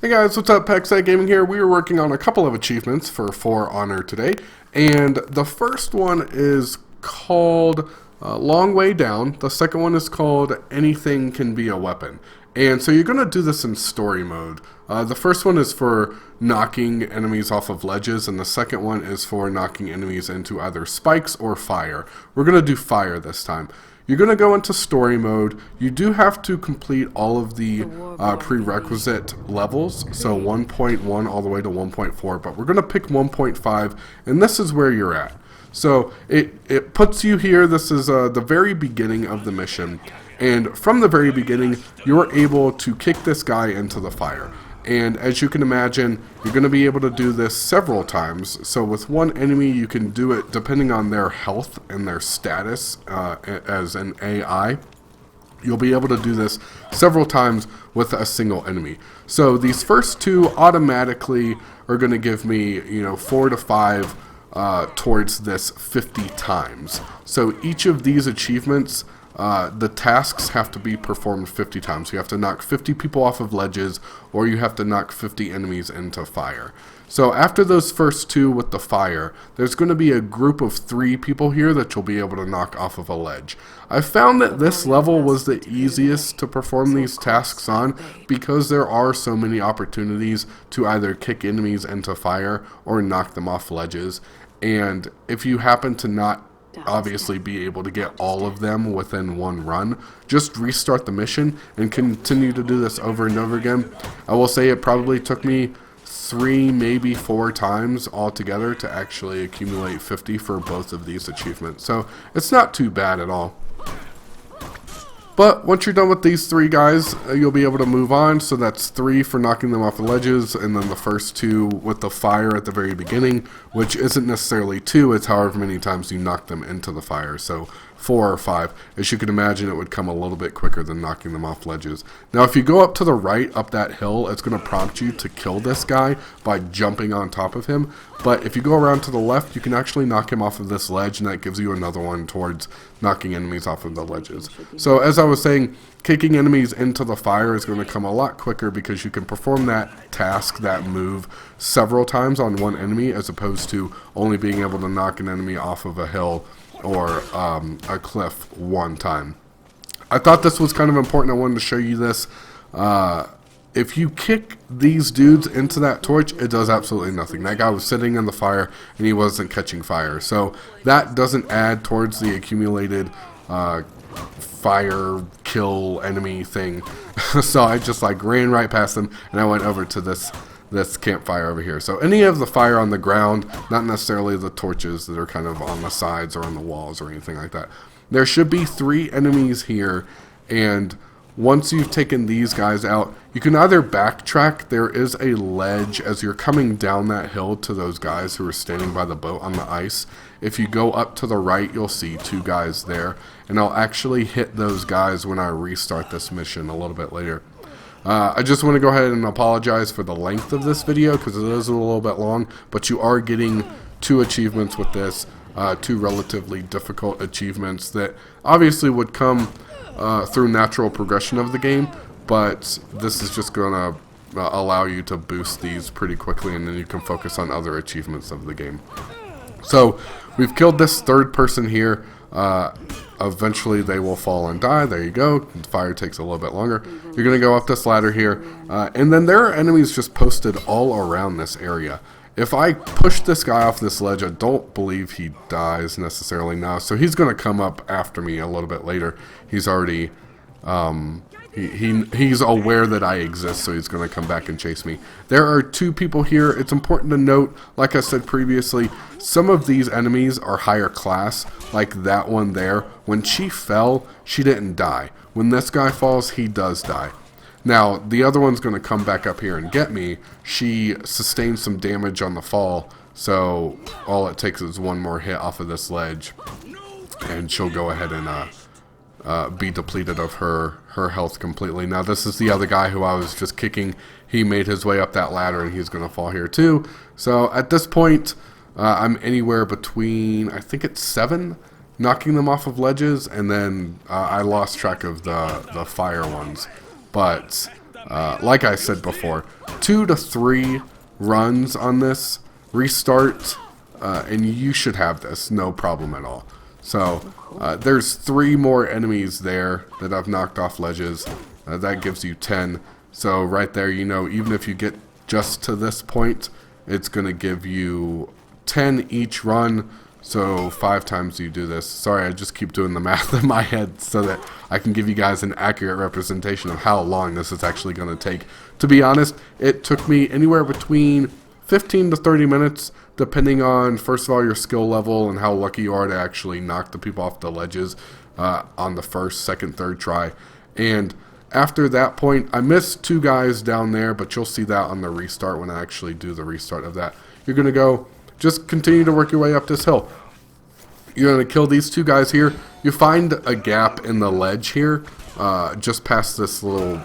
Hey guys, what's up? Packside Gaming here. We are working on a couple of achievements for For Honor today, and the first one is called Long Way Down. The second one is called Anything Can Be a Weapon. And so you're going to do this in story mode. The first one is for knocking enemies off of ledges, and the second one is for knocking enemies into either spikes or fire. We're going to do fire this time. You're going to go into story mode. You do have to complete all of the prerequisite levels, so 1.1 all the way to 1.4, but we're going to pick 1.5, and this is where you're at. So it puts you here. This is the very beginning of the mission, and from the very beginning, you're able to kick this guy into the fire. And as you can imagine, you're going to be able to do this several times. So with one enemy, you can do it depending on their health and their status as an AI. You'll be able to do this several times with a single enemy. So these first two automatically are going to give me, 4 to 5 towards this 50 times. So each of these achievements, the tasks have to be performed 50 times. You have to knock 50 people off of ledges, or you have to knock 50 enemies into fire. So after those first two with the fire, there's going to be a group of 3 people here that you'll be able to knock off of a ledge. I found that this level was the easiest to perform these tasks on because there are so many opportunities to either kick enemies into fire or knock them off ledges. And if you happen to not obviously be able to get all of them within one run, just restart the mission and continue to do this over and over again. I will say it probably took me 3, maybe 4 times altogether to actually accumulate 50 for both of these achievements, so it's not too bad at all. But once you're done with these 3 guys, you'll be able to move on. So that's 3 for knocking them off the ledges, and then the first 2 with the fire at the very beginning, which isn't necessarily 2, it's however many times you knock them into the fire. So 4 or 5. As you can imagine, it would come a little bit quicker than knocking them off ledges. Now, if you go up to the right, up that hill, it's going to prompt you to kill this guy by jumping on top of him. But if you go around to the left, you can actually knock him off of this ledge, and that gives you another one towards knocking enemies off of the ledges. So as I was saying, kicking enemies into the fire is going to come a lot quicker because you can perform that task, that move, several times on one enemy, as opposed to only being able to knock an enemy off of a hill or a cliff one time. I thought this was kind of important. I wanted to show you this. If you kick these dudes into that torch, it does absolutely nothing. That guy was sitting in the fire and he wasn't catching fire. So that doesn't add towards the accumulated fire kill enemy thing. So I just ran right past them and I went over to this campfire over here. So any of the fire on the ground, not necessarily the torches that are kind of on the sides or on the walls or anything like that. There should be 3 enemies here, and once you've taken these guys out, you can either backtrack. There is a ledge as you're coming down that hill to those guys who are standing by the boat on the ice. If you go up to the right, you'll see 2 guys there, and I'll actually hit those guys when I restart this mission a little bit later. I just want to go ahead and apologize for the length of this video because it is a little bit long, but you are getting 2 achievements with this, 2 relatively difficult achievements that obviously would come through natural progression of the game, but this is just going to allow you to boost these pretty quickly, and then you can focus on other achievements of the game. So we've killed this 3rd person here. Eventually they will fall and die. There you go. The fire takes a little bit longer. You're going to go up this ladder here, and then there are enemies just posted all around this area. If I push this guy off this ledge, I don't believe he dies necessarily now, so he's going to come up after me a little bit later. He's already he's aware that I exist, so he's going to come back and chase me. There are 2 people here. It's important to note, like I said previously, some of these enemies are higher class, like that one there. When she fell, she didn't die. When this guy falls, he does die. Now, the other one's going to come back up here and get me. She sustained some damage on the fall, so all it takes is 1 more hit off of this ledge, and she'll go ahead and be depleted of her health completely. Now, this is the other guy who I was just kicking. He made his way up that ladder, and he's going to fall here too. So at this point, I'm anywhere between, I think it's 7 knocking them off of ledges, and then I lost track of the fire ones. But like I said before, 2 to 3 runs on this, restart, and you should have this, no problem at all. So there's 3 more enemies there that I've knocked off ledges. That gives you 10. So right there, you know, even if you get just to this point, it's going to give you 10 each run. So 5 times you do this. Sorry, I just keep doing the math in my head so that I can give you guys an accurate representation of how long this is actually going to take. To be honest, it took me anywhere between 15 to 30 minutes, depending on, first of all, your skill level and how lucky you are to actually knock the people off the ledges on the first, second, third try. And after that point, I missed 2 guys down there, but you'll see that on the restart when I actually do the restart of that. You're going to go, just continue to work your way up this hill. You're going to kill these 2 guys here. You find a gap in the ledge here, just past this little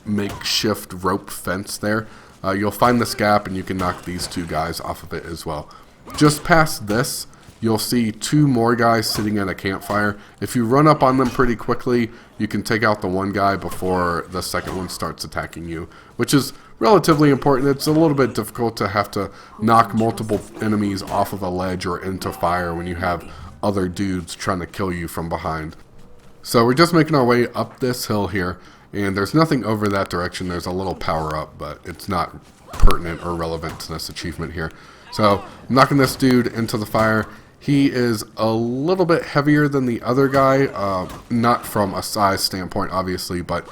makeshift rope fence there. You'll find this gap and you can knock these 2 guys off of it as well. Just past this, you'll see 2 more guys sitting at a campfire. If you run up on them pretty quickly, you can take out the one guy before the second one starts attacking you, which is relatively important. It's a little bit difficult to have to knock multiple enemies off of a ledge or into fire when you have other dudes trying to kill you from behind. So we're just making our way up this hill here, and there's nothing over that direction. There's a little power up, but it's not pertinent or relevant to this achievement here. So I'm knocking this dude into the fire. He is a little bit heavier than the other guy, not from a size standpoint, obviously, but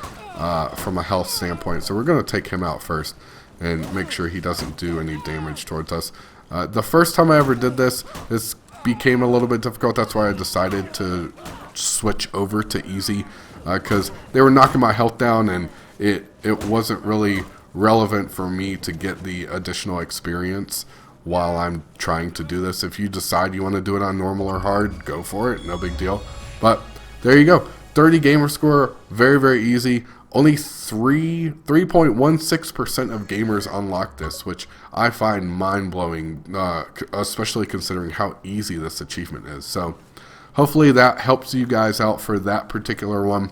from a health standpoint. So we're going to take him out first and make sure he doesn't do any damage towards us. The first time I ever did this, this became a little bit difficult. That's why I decided to switch over to easy, because they were knocking my health down, and it wasn't really relevant for me to get the additional experience while I'm trying to do this. If you decide you want to do it on normal or hard, go for it, no big deal. But there you go, 30 gamer score, very, very easy. Only 3.16% of gamers unlock this, which I find mind-blowing, especially considering how easy this achievement is. So hopefully that helps you guys out for that particular one.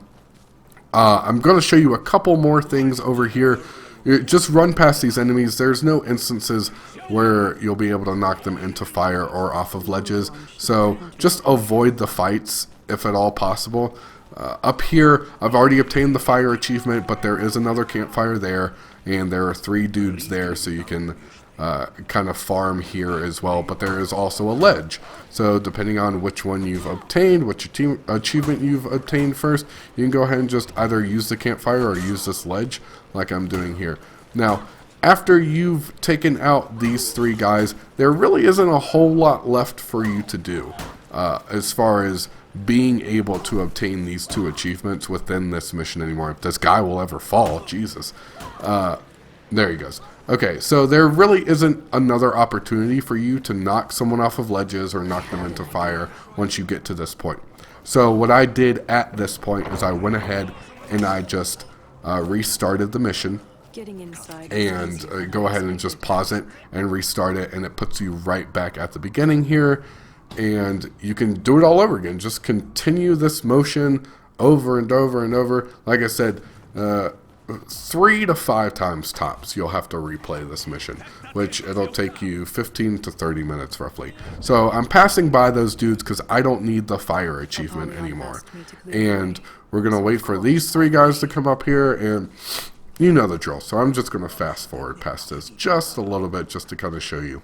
I'm going to show you a couple more things over here. Just run past these enemies. There's no instances where you'll be able to knock them into fire or off of ledges, so just avoid the fights if at all possible. Up here, I've already obtained the fire achievement, but there is another campfire there, and there are 3 dudes there, so you can kind of farm here as well. But there is also a ledge, so depending on which one you've obtained, which achievement you've obtained first, you can go ahead and just either use the campfire or use this ledge like I'm doing here. Now, after you've taken out these 3 guys, there really isn't a whole lot left for you to do as far as being able to obtain these 2 achievements within this mission anymore. If this guy will ever fall, Jesus. There he goes. Okay, so there really isn't another opportunity for you to knock someone off of ledges or knock them into fire once you get to this point. So what I did at this point is I went ahead and I just restarted the mission, and go ahead and just pause it and restart it, and it puts you right back at the beginning here, and you can do it all over again. Just continue this motion over and over and over. Like I said, 3 to 5 times tops you'll have to replay this mission, which it'll take you 15 to 30 minutes roughly. So I'm passing by those dudes because I don't need the fire achievement anymore, and we're gonna wait for these 3 guys to come up here, and you know the drill. So I'm just gonna fast forward past this just a little bit just to kind of show you.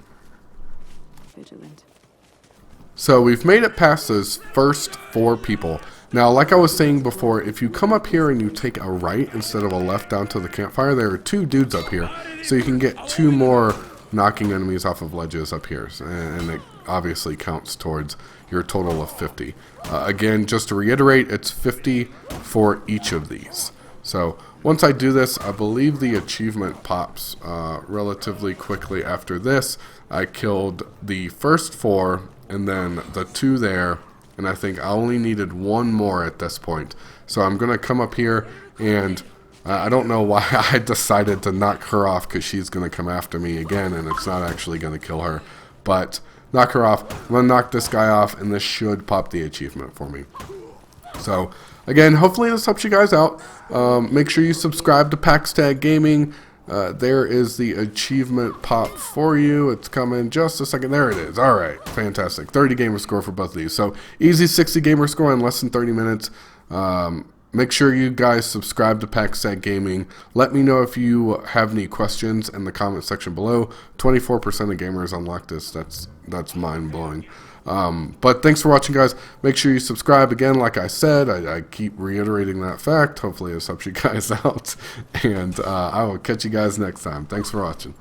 So we've made it past those first 4 people. Now, like I was saying before, if you come up here and you take a right instead of a left down to the campfire, there are 2 dudes up here. So you can get 2 more knocking enemies off of ledges up here. And it obviously counts towards your total of 50. Again, just to reiterate, it's 50 for each of these. So once I do this, I believe the achievement pops relatively quickly after this. I killed the first 4 and then the 2 there. And I think I only needed 1 more at this point. So I'm going to come up here, and I don't know why I decided to knock her off, because she's going to come after me again, and it's not actually going to kill her. But knock her off. I'm going to knock this guy off, and this should pop the achievement for me. So again, hopefully this helps you guys out. Make sure you subscribe to Pax Tag Gaming. There is the achievement pop for you. It's coming just a second. There it is. All right, fantastic. 30 gamer score for both of these. So easy 60 gamer score in less than 30 minutes. Make sure you guys subscribe to Pax Tag Gaming. Let me know if you have any questions in the comment section below. 24% of gamers unlocked this. That's mind blowing. But thanks for watching, guys. Make sure you subscribe. Again, like I said, I keep reiterating that fact. Hopefully this helps you guys out. And I will catch you guys next time. Thanks for watching.